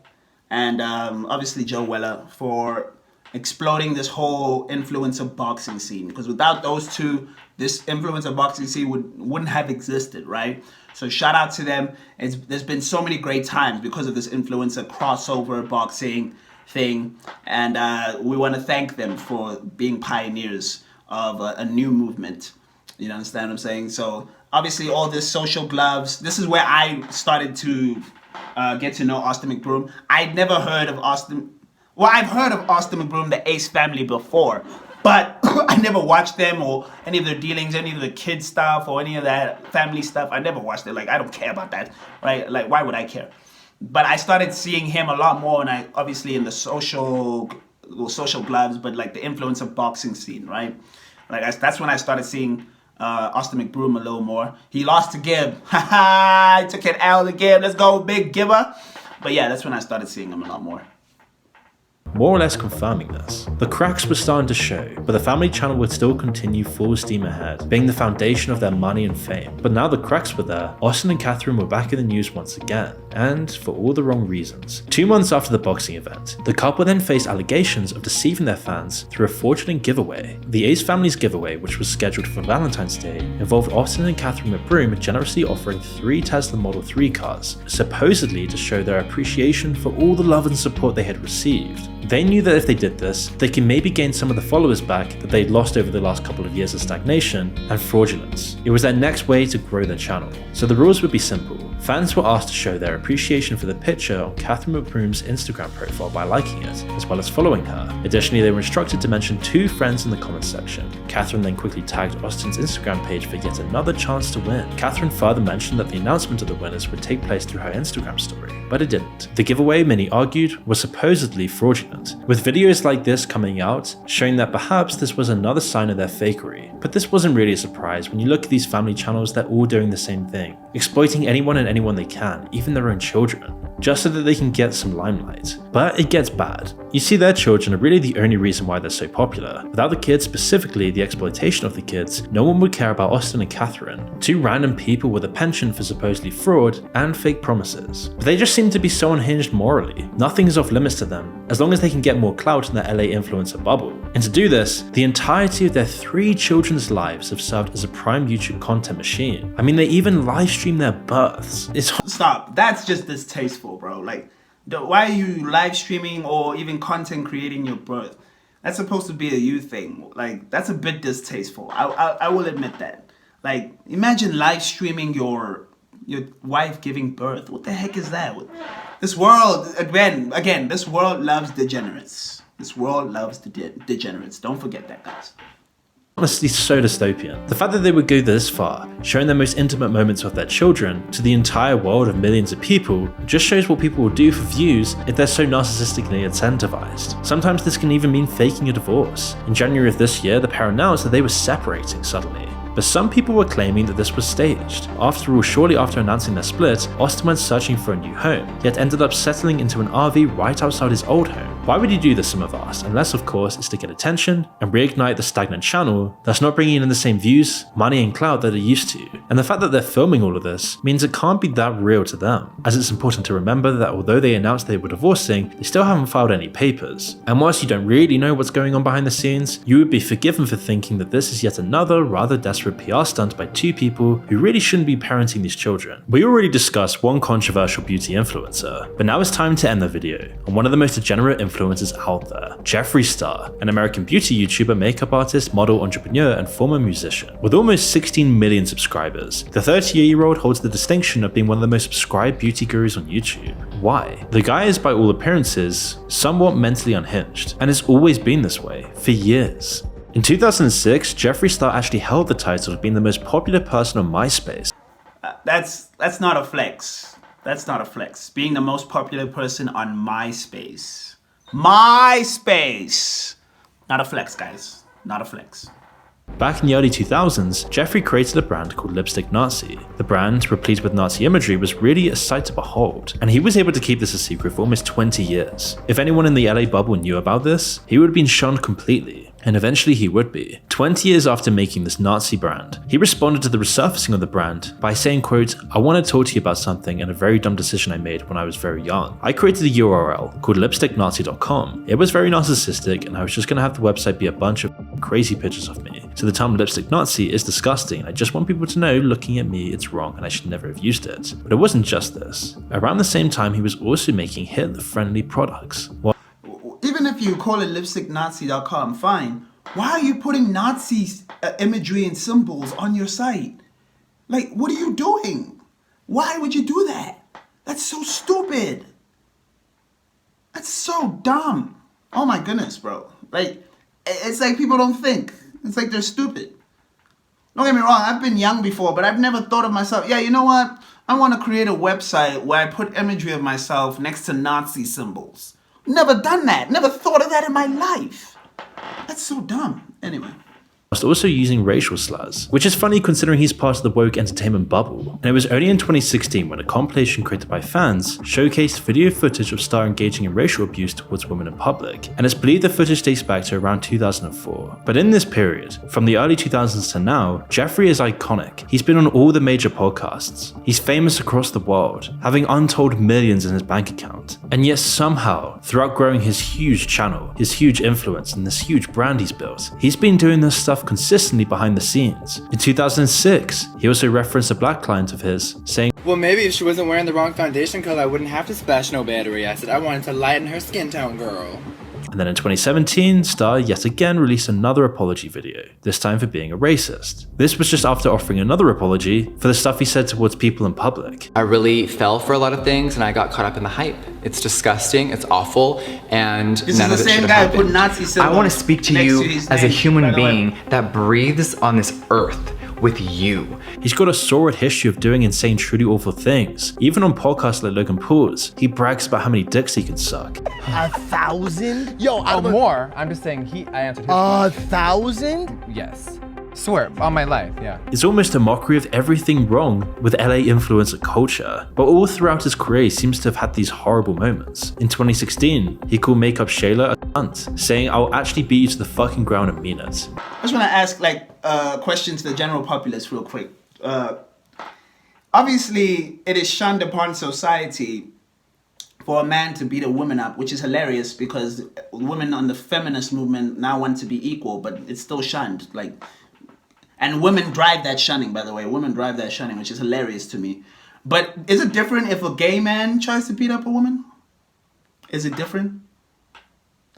and obviously Joe Weller for exploding this whole influencer boxing scene, because without those two, this influencer boxing scene wouldn't have existed, right? So shout out to them. There's been so many great times because of this influencer crossover boxing thing, and we want to thank them for being pioneers of a new movement. You understand what I'm saying? So obviously all this Social Gloves, this is where I started to get to know Austin McBroom. I'd never heard of Austin. Well, I've heard of Austin McBroom, the Ace family before, but I never watched them or any of their dealings, any of the kid stuff or any of that family stuff. I never watched it. Like, I don't care about that, right? Like, why would I care? But I started seeing him a lot more, and I obviously in the Social Gloves, but like the influencer boxing scene, right? Like that's when I started seeing Austin McBroom a little more. He lost to Gibb. Haha, I took an L to Gibb. Let's go, big Gibber. But yeah, that's when I started seeing him a lot more. More or less confirming this. The cracks were starting to show, but the family channel would still continue full steam ahead, being the foundation of their money and fame. But now the cracks were there, Austin and Catherine were back in the news once again, and for all the wrong reasons. 2 months after the boxing event, the couple then faced allegations of deceiving their fans through a fraudulent giveaway. The Ace family's giveaway, which was scheduled for Valentine's Day, involved Austin and Catherine McBroom generously offering 3 Tesla Model 3 cars, supposedly to show their appreciation for all the love and support they had received. They knew that if they did this, they could maybe gain some of the followers back that they'd lost over the last couple of years of stagnation and fraudulence. It was their next way to grow their channel. So the rules would be simple. Fans were asked to show their appreciation for the picture on Catherine McBroom's Instagram profile by liking it, as well as following her. Additionally, they were instructed to mention 2 friends in the comments section. Catherine then quickly tagged Austin's Instagram page for yet another chance to win. Catherine further mentioned that the announcement of the winners would take place through her Instagram story, but it didn't. The giveaway, many argued, was supposedly fraudulent, with videos like this coming out showing that perhaps this was another sign of their fakery. But this wasn't really a surprise. When you look at these family channels, they're all doing the same thing, exploiting anyone and anyone they can, even their own children, just so that they can get some limelight. But it gets bad. You see, their children are really the only reason why they're so popular. Without the kids, specifically the exploitation of the kids, no one would care about Austin and Catherine, 2 random people with a penchant for supposedly fraud and fake promises. But they just seem to be so unhinged morally. Nothing is off limits to them, as long as they can get more clout in the LA influencer bubble. And to do this, the entirety of their 3 children's lives have served as a prime YouTube content machine. I mean, they even live stream their births. Stop. That's just distasteful, bro. Like, why are you live streaming or even content creating your birth? That's supposed to be a you thing. Like, that's a bit distasteful. I will admit that. Like, imagine live streaming your wife giving birth. What the heck is that? This world, again, this world loves degenerates. This world loves degenerates. Don't forget that, guys. Honestly, so dystopian. The fact that they would go this far, showing their most intimate moments with their children to the entire world of millions of people, just shows what people will do for views if they're so narcissistically incentivized. Sometimes this can even mean faking a divorce. In January of this year, the pair announced that they were separating suddenly. But some people were claiming that this was staged. After all, shortly after announcing their split, Austin went searching for a new home, yet ended up settling into an RV right outside his old home. Why would you do this, some have asked, unless of course it's to get attention and reignite the stagnant channel that's not bringing in the same views, money and clout that it used to. And the fact that they're filming all of this means it can't be that real to them, as it's important to remember that although they announced they were divorcing, they still haven't filed any papers. And whilst you don't really know what's going on behind the scenes, you would be forgiven for thinking that this is yet another rather desperate PR stunt by two people who really shouldn't be parenting these children. We already discussed one controversial beauty influencer, but now it's time to end the video on one of the most degenerate influencers out there, Jeffree Star, an American beauty YouTuber, makeup artist, model, entrepreneur, and former musician. With almost 16 million subscribers, the 38-year-old holds the distinction of being one of the most subscribed beauty gurus on YouTube. Why? The guy is by all appearances somewhat mentally unhinged, and has always been this way for years. In 2006, Jeffree Star actually held the title of being the most popular person on MySpace. That's not a flex. That's not a flex. Being the most popular person on MySpace. MySpace! Not a flex, guys. Not a flex. Back in the early 2000s, Jeffree created a brand called Lipstick Nazi. The brand, replete with Nazi imagery, was really a sight to behold, and he was able to keep this a secret for almost 20 years. If anyone in the LA bubble knew about this, he would have been shunned completely. And eventually he would be. 20 years after making this Nazi brand, he responded to the resurfacing of the brand by saying, quote, "I want to talk to you about something and a very dumb decision I made when I was very young. I created a URL called lipsticknazi.com. It was very narcissistic and I was just going to have the website be a bunch of crazy pictures of me. So the term lipstick Nazi is disgusting. I just want people to know, looking at me, it's wrong and I should never have used it." But it wasn't just this. Around the same time, he was also making hit-friendly products. Even if you call it lipsticknazi.com, fine. Why are you putting Nazi imagery and symbols on your site? Like, what are you doing? Why would you do that? That's so stupid. That's so dumb. Oh my goodness, bro. Like, it's like people don't think. It's like they're stupid. Don't get me wrong, I've been young before, but I've never thought of myself, yeah, you know what? I want to create a website where I put imagery of myself next to Nazi symbols. Never done that. Never thought of that in my life. That's so dumb. Anyway. Whilst also using racial slurs, which is funny considering he's part of the woke entertainment bubble. And it was only in 2016 when a compilation created by fans showcased video footage of Star engaging in racial abuse towards women in public, and it's believed the footage dates back to around 2004. But in this period, from the early 2000s to now, Jeffree is iconic. He's been on all the major podcasts. He's famous across the world, having untold millions in his bank account. And yet somehow, throughout growing his huge channel, his huge influence, and this huge brand he's built, he's been doing this stuff consistently behind the scenes. In 2006, he also referenced a black client of his, saying, "Well, maybe if she wasn't wearing the wrong foundation color, I wouldn't have to splash no battery acid. I wanted to lighten her skin tone, girl." And then in 2017, Star yet again released another apology video, this time for being a racist. This was just after offering another apology for the stuff he said towards people in public. "I really fell for a lot of things and I got caught up in the hype. It's disgusting, it's awful, and this none is the of it same guy who put Nazi symbols. I want to speak to you as a human being that breathes on this earth with you." He's got a sordid history of doing insane, truly awful things. Even on podcasts like Logan Paul's, he brags about how many dicks he can suck. 1,000? Yo, more. I'm just saying I answered his 1,000? Yes. Swear, on my life, yeah. It's almost a mockery of everything wrong with LA influencer culture, but all throughout his career he seems to have had these horrible moments. In 2016, he called Makeup Shayla a cunt, saying, "I'll actually beat you to the fucking ground and mean it." I just want to ask a question to the general populace real quick. Obviously, it is shunned upon society for a man to beat a woman up, which is hilarious because women on the feminist movement now want to be equal, but it's still shunned. And women drive that shunning, by the way. Women drive that shunning, which is hilarious to me. But is it different if a gay man tries to beat up a woman? Is it different?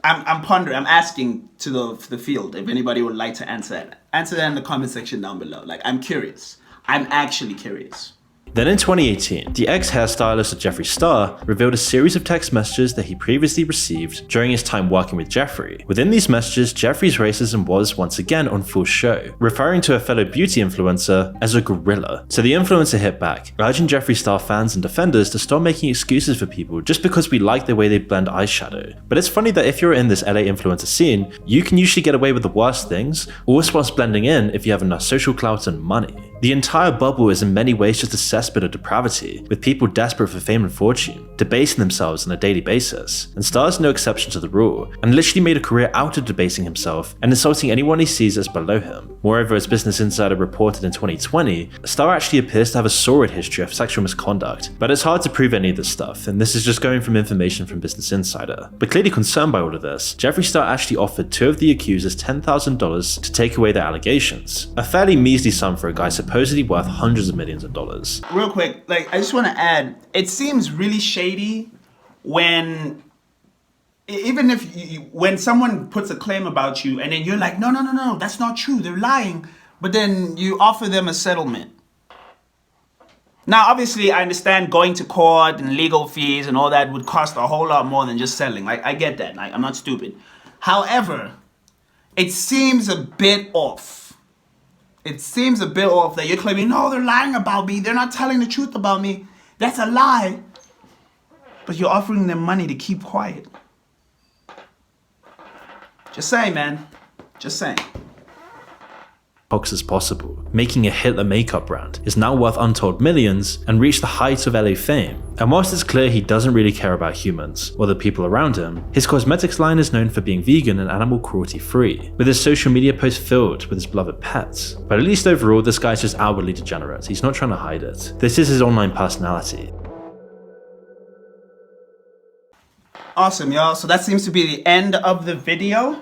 I'm pondering. I'm asking to the field if anybody would like to answer that. Answer that in the comment section down below. I'm curious. I'm actually curious. Then in 2018, the ex-hairstylist of Jeffree Star revealed a series of text messages that he previously received during his time working with Jeffree. Within these messages, Jeffree's racism was once again on full show, referring to a fellow beauty influencer as a gorilla. So the influencer hit back, urging Jeffree Star fans and defenders to stop making excuses for people just because we like the way they blend eyeshadow. But it's funny that if you're in this LA influencer scene, you can usually get away with the worst things, all whilst blending in if you have enough social clout and money. The entire bubble is in many ways just a cesspit of depravity, with people desperate for fame and fortune, debasing themselves on a daily basis. And Star is no exception to the rule, and literally made a career out of debasing himself and insulting anyone he sees as below him. Moreover, as Business Insider reported in 2020, Star actually appears to have a sordid history of sexual misconduct, but it's hard to prove any of this stuff, and this is just going from information from Business Insider. But clearly concerned by all of this, Jeffree Star actually offered 2 of the accusers $10,000 to take away their allegations, a fairly measly sum for a guy supposedly worth hundreds of millions of dollars. Real quick, like, I just want to add, it seems really shady when, even if when someone puts a claim about you and then you're like, no, that's not true, they're lying, but then you offer them a settlement. Now, obviously, I understand going to court and legal fees and all that would cost a whole lot more than just settling. Like, I get that. I'm not stupid. However, it seems a bit off. It seems a bit off that you're claiming, no, they're lying about me. They're not telling the truth about me. That's a lie. But you're offering them money to keep quiet. Just saying, man. Just saying. As possible, making a Hitler makeup brand is now worth untold millions and reached the heights of LA fame. And whilst it's clear he doesn't really care about humans or the people around him, his cosmetics line is known for being vegan and animal cruelty free, with his social media posts filled with his beloved pets. But at least overall, this guy's just outwardly degenerate. He's not trying to hide it. This is his online personality. Awesome, y'all. So that seems to be the end of the video.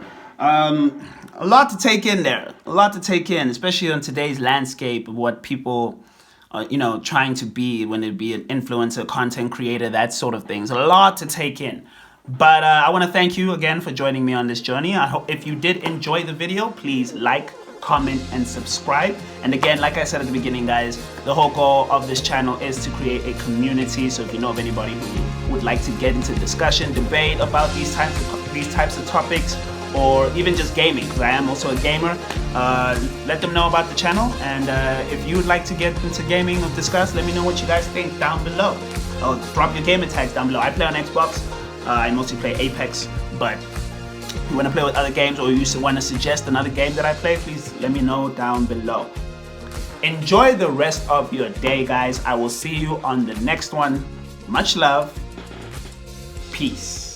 A lot to take in there, a lot to take in, especially on today's landscape of what people are, trying to be when they be an influencer, content creator, that sort of things. A lot to take in. But I want to thank you again for joining me on this journey. I hope if you did enjoy the video, please like, comment, and subscribe. And again, like I said at the beginning, guys, the whole goal of this channel is to create a community. So if you know of anybody who would like to get into discussion, debate about these types of topics, or even just gaming, because I am also a gamer, let them know about the channel. And if you would like to get into gaming or discuss, let me know what you guys think down below. Or drop your gamer tags down below. I play on Xbox. I mostly play Apex, but if you want to play with other games or you want to suggest another game that I play, please let me know down below. Enjoy the rest of your day, guys. I will see you on the next one. Much love. Peace.